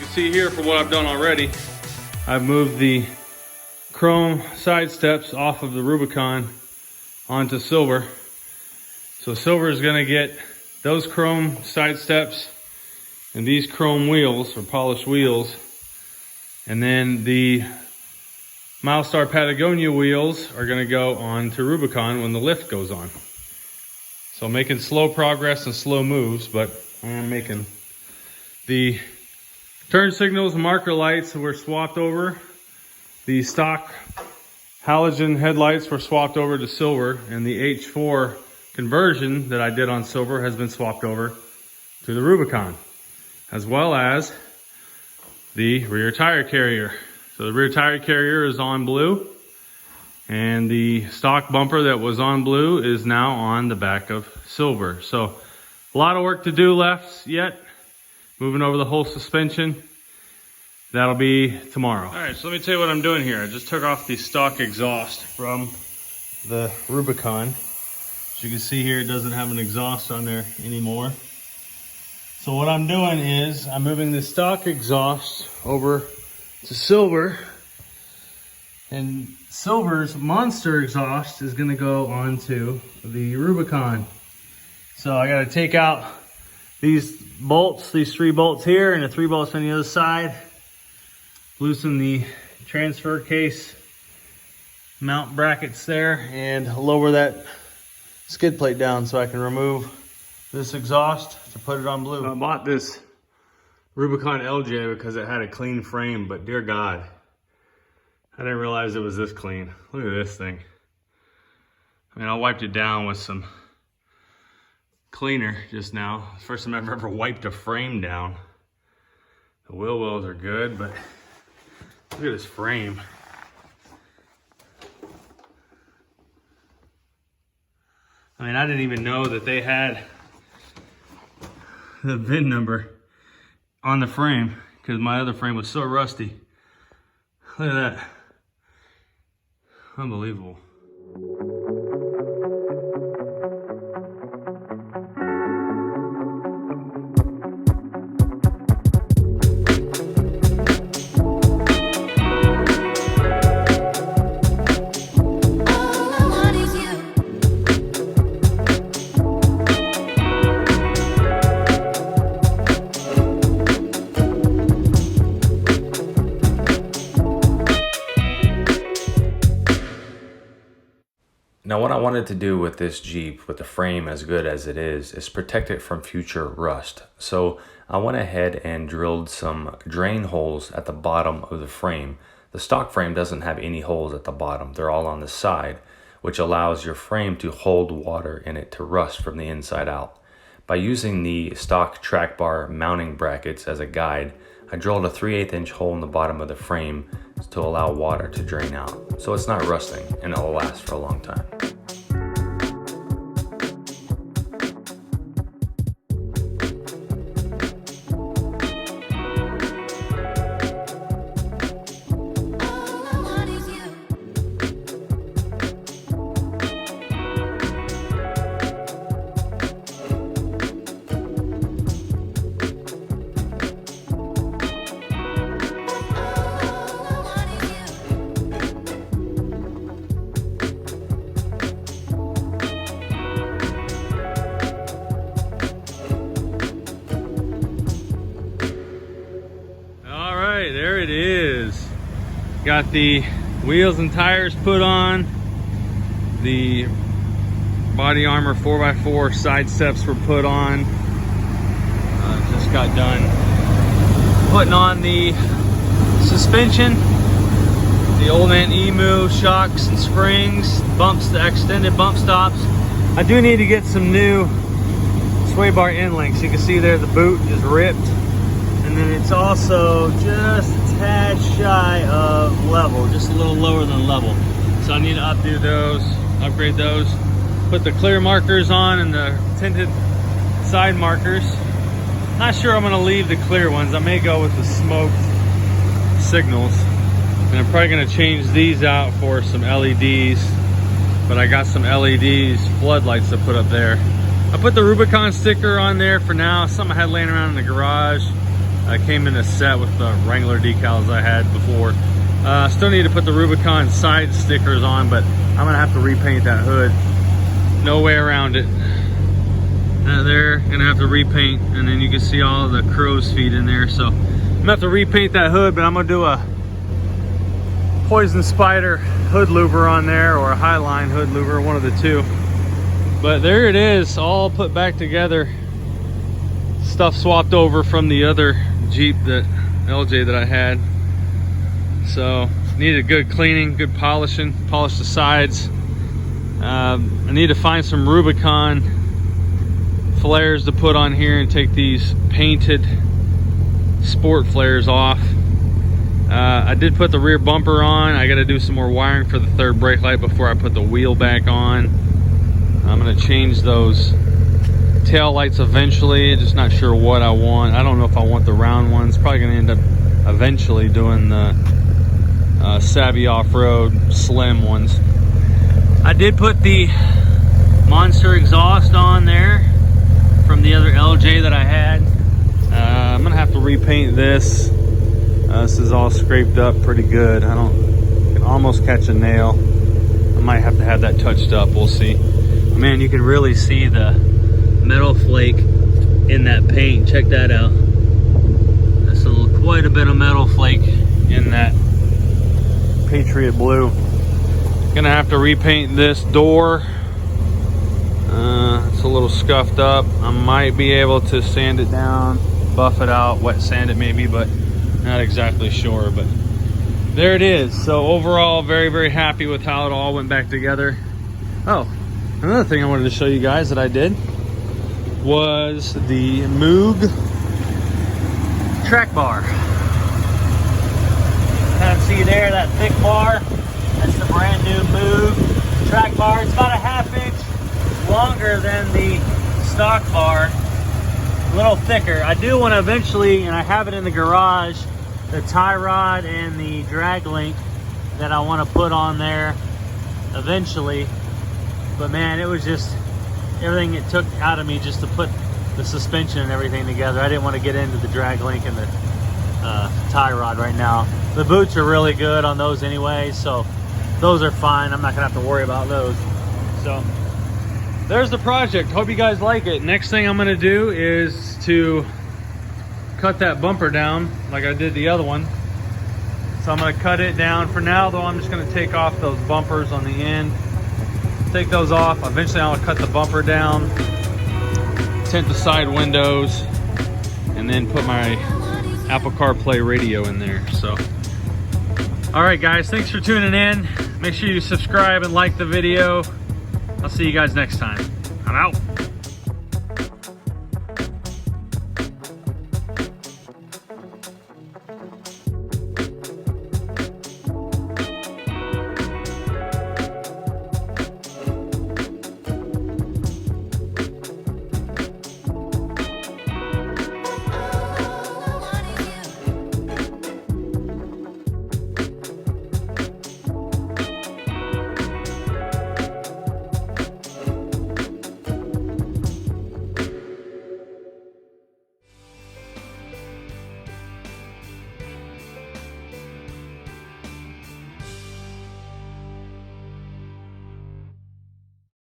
see here for what I've done already, I've moved the chrome side steps off of the Rubicon onto silver. So silver is gonna get those chrome side steps and these chrome wheels or polished wheels. And then the Milestar Patagonia wheels are gonna go on to Rubicon when the lift goes on. So I'm making slow progress and slow moves, but I am making. The turn signals and marker lights were swapped over. The stock halogen headlights were swapped over to silver, and the H4 conversion that I did on silver has been swapped over to the Rubicon, as well as the rear tire carrier. So the rear tire carrier is on blue, and the stock bumper that was on blue is now on the back of silver. So a lot of work to do left yet. Moving over the whole suspension. That'll be tomorrow. All right, so let me tell you what I'm doing here. I just took off the stock exhaust from the Rubicon. As you can see here, it doesn't have an exhaust on there anymore. So what I'm doing is I'm moving the stock exhaust over to silver, and silver's monster exhaust is gonna go onto the Rubicon. So I gotta take out these bolts, these 3 bolts here and the 3 bolts on the other side. Loosen the transfer case mount brackets there and lower that skid plate down so I can remove this exhaust to put it on blue. I bought this Rubicon LJ because it had a clean frame, but dear God, I didn't realize it was this clean. Look at this thing. I mean, I wiped it down with some cleaner just now. First time I've ever wiped a frame down. The wheel wells are good, but look at this frame. I mean, I didn't even know that they had the VIN number on the frame because my other frame was so rusty. Look at that. Unbelievable. Now what I wanted to do with this Jeep, with the frame as good as it is protect it from future rust. So I went ahead and drilled some drain holes at the bottom of the frame. The stock frame doesn't have any holes at the bottom. They're all on the side, which allows your frame to hold water in it to rust from the inside out. By using the stock track bar mounting brackets as a guide, I drilled a 3/8 inch hole in the bottom of the frame to allow water to drain out. So it's not rusting and it'll last for a long time. There it is. Got the wheels and tires put on. The body armor 4x4 side steps were put on. Just got done putting on the suspension, the old Man Emu shocks and springs, bumps, the extended bump stops. I do need to get some new sway bar end links. You can see there the boot is ripped. And then it's also just a tad shy of level, just a little lower than level. So I need to upgrade those. Put the clear markers on and the tinted side markers. Not sure I'm gonna leave the clear ones. I may go with the smoked signals. And I'm probably gonna change these out for some LEDs. But I got some LEDs, floodlights to put up there. I put the Rubicon sticker on there for now, something I had laying around in the garage. I came in a set with the Wrangler decals I had before. Still need to put the Rubicon side stickers on, but I'm gonna have to repaint that hood. No way around it. There, gonna have to repaint, and then you can see all of the crow's feet in there. So I'm gonna have to repaint that hood, but I'm gonna do a Poison Spider hood louver on there, or a Highline hood louver, one of the two. But there it is, all put back together. Stuff swapped over from the other Jeep, that LJ that I had. So needed good cleaning, good polishing, polish the sides. I need to find some Rubicon flares to put on here and take these painted sport flares off. I did put the rear bumper on. I got to do some more wiring for the third brake light before I put the wheel back on. I'm going to change those tail lights eventually. Just not sure what I want. I don't know if I want the round ones. Probably going to end up eventually doing the Savvy Off-Road slim ones. I did put the Monster exhaust on there from the other LJ that I had. I'm going to have to repaint this. This is all scraped up pretty good. I can almost catch a nail. I might have to have that touched up. We'll see. Man, you can really see the metal flake in that paint. Check that out. That's quite a bit of metal flake in that Patriot Blue. Gonna have to repaint this door. It's a little scuffed up. I might be able to sand it down, buff it out, wet sand it maybe, but not exactly sure. But there it is. So overall, very, very happy with how it all went back together. Oh, another thing I wanted to show you guys that I did was the Moog track bar. Kind of see there, that thick bar. That's the brand new Moog track bar. It's about a ½ inch longer than the stock bar. A little thicker. I do want to eventually, and I have it in the garage, the tie rod and the drag link that I want to put on there eventually. But man, it was just everything it took out of me just to put the suspension and everything together. I didn't want to get into the drag link and the tie rod right now. The boots are really good on those anyway, so those are fine. I'm not gonna have to worry about those. So there's the project. Hope you guys like it. Next thing I'm gonna do is to cut that bumper down like I did the other one. So I'm gonna cut it down. For now though, I'm just gonna take off those bumpers on the end. Take those off. Eventually I'll cut the bumper down, tint the side windows, and then put my Apple CarPlay radio in there. So all right guys, thanks for tuning in. Make sure you subscribe and like the video. I'll see you guys next time. I'm out.